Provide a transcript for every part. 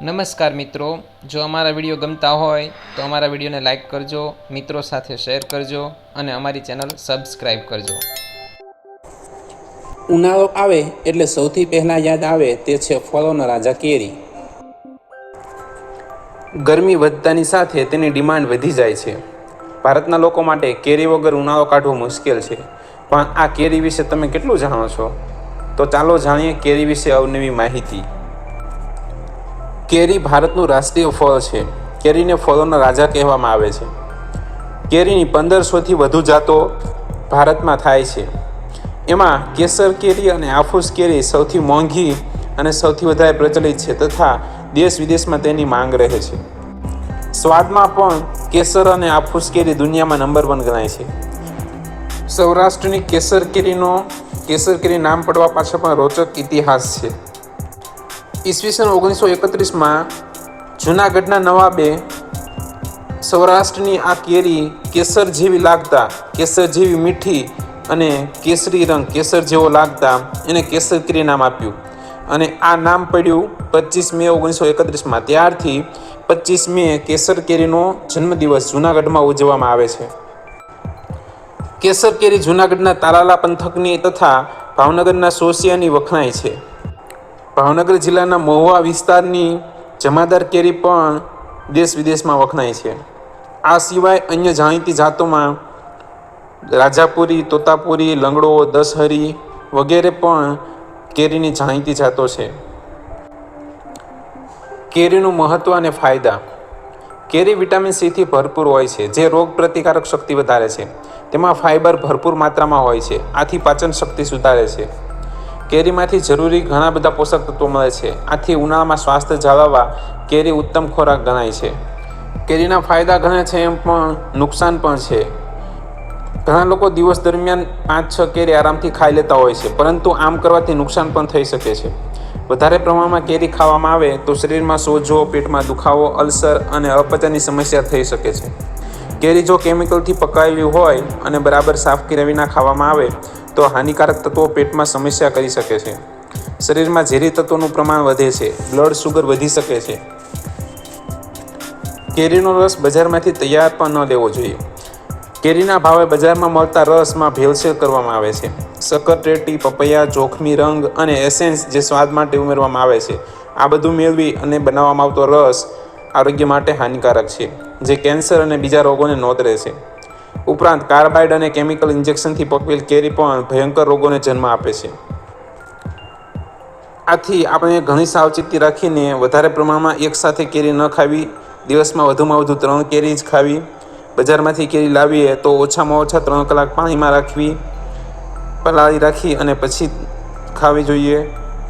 નમસ્કાર મિત્રો, જો અમારા વિડીયો ગમતા હોય તો અમારા વિડીયોને લાઈક કરજો, મિત્રો સાથે શેર કરજો અને અમારી ચેનલ સબસ્ક્રાઈબ કરજો. ઉનાળો આવે એટલે સૌથી પહેલાં યાદ આવે તે છે ફળોનો રાજા કેરી. ગરમી વધતાની સાથે તેની ડિમાન્ડ વધી જાય છે. ભારતના લોકો માટે કેરી વગર ઉનાળો કાઢવો મુશ્કેલ છે. પણ આ કેરી વિશે તમે કેટલું જાણો છો? તો ચાલો જાણીએ કેરી વિશે અવનવી માહિતી. કેરી ભારતનું રાષ્ટ્રીય ફળ છે. કેરીને ફળોના રાજા કહેવામાં આવે છે. કેરીની 1500થી વધુ જાતો ભારતમાં થાય છે. એમાં કેસર કેરી અને આફૂસ કેરી સૌથી મોંઘી અને સૌથી વધારે પ્રચલિત છે તથા દેશ વિદેશમાં તેની માંગ રહે છે. સ્વાદમાં પણ કેસર અને આફૂસ કેરી દુનિયામાં નંબર 1 ગણાય છે. સૌરાષ્ટ્રની કેસર કેરી નામ પડવા પાછળ પણ રોચક ઇતિહાસ છે. ઈસવીસન 1931માં જૂનાગઢના નવાબે સૌરાષ્ટ્રની આ કેરી કેસર જેવી લાગતા, કેસર જેવી મીઠી અને કેસરી રંગ કેસર જેવો લાગતા એને કેસર કેરી નામ આપ્યું અને આ નામ પડ્યું 25 મે 1931માં. ત્યારથી 25 મે કેસર કેરીનો જન્મદિવસ જૂનાગઢમાં ઉજવવામાં આવે છે. કેસર કેરી જૂનાગઢના તાલાલા પંથકની તથા ભાવનગરના સોસિયાની વખણાય છે. ભાવનગર જિલ્લાના મહુવા વિસ્તારની જમાદાર કેરી પણ દેશ વિદેશમાં વખણાય છે. આ સિવાય અન્ય જાણીતી જાતોમાં રાજાપુરી, તોતાપુરી, લંગડો, દશહરી વગેરે પણ કેરીની જાણીતી જાતો છે. કેરીનું મહત્ત્વ અને ફાયદા. કેરી વિટામિન સીથી ભરપૂર હોય છે જે રોગ પ્રતિકારક શક્તિ વધારે છે. તેમાં ફાઇબર ભરપૂર માત્રામાં હોય છે, આથી પાચન શક્તિ સુધારે છે. કેરીમાંથી જરૂરી ઘણા બધા પોષક તત્વો મળે છે, આથી ઉનાળામાં સ્વાસ્થ્ય જાળવવા કેરી ઉત્તમ ખોરાક ગણાય છે. કેરીના ફાયદા ઘણા છે એમ પણ નુકસાન પણ છે. ઘણા લોકો દિવસ દરમિયાન 5-6 કેરી આરામથી ખાઈ લેતા હોય છે, પરંતુ આમ કરવાથી નુકસાન પણ થઈ શકે છે. વધારે પ્રમાણમાં કેરી ખાવામાં આવે તો શરીરમાં સોજો, પેટમાં દુખાવો, અલ્સર અને અપચાની સમસ્યા થઈ શકે છે. કેરી જો કેમિકલથી પકાવેલી હોય અને બરાબર સાફ કર્યા વિના ખાવામાં આવે તો હાનિકારક તત્વો પેટમાં સમસ્યા કરી શકે છે. શરીરમાં ઝેરી તત્વોનું પ્રમાણ વધે છે. બ્લડ શુગર વધી શકે છે. કેરીનો રસ બજારમાંથી તૈયાર પણ ન લેવો જોઈએ. કેરીના ભાવે બજારમાં મળતા રસમાં ભેળસેળ કરવામાં આવે છે. સક્કરટેટી, પપૈયા, જોખમી રંગ અને એસેન્સ જે સ્વાદ માટે ઉમેરવામાં આવે છે. આ બધું મેળવી અને બનાવવામાં આવતો રસ આરોગ્ય માટે હાનિકારક છે, જે કેન્સર અને બીજા રોગોને નોંધે છે. ઉપરાંત કાર્બાઇડ અને કેમિકલ ઇન્જેક્શનથી પકવેલ કેરી પણ ભયંકર રોગોને જન્મ આપે છે. આથી આપણે ઘણી સાવચેતી રાખીને વધારે પ્રમાણમાં એકસાથે કેરી ન ખાવી. દિવસમાં વધુમાં વધુ 3 કેરી જ ખાવી. બજારમાંથી કેરી લાવીએ તો ઓછામાં ઓછા 3 કલાક પાણીમાં રાખવી, પલાળી રાખી અને પછી ખાવી જોઈએ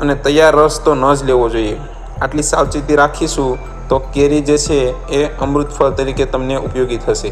અને તૈયાર રસ તો ન જ લેવો જોઈએ. આટલી સાવચેતી રાખીશું તો કેરી જે છે એ અમૃત ફળ તરીકે તમને ઉપયોગી થશે.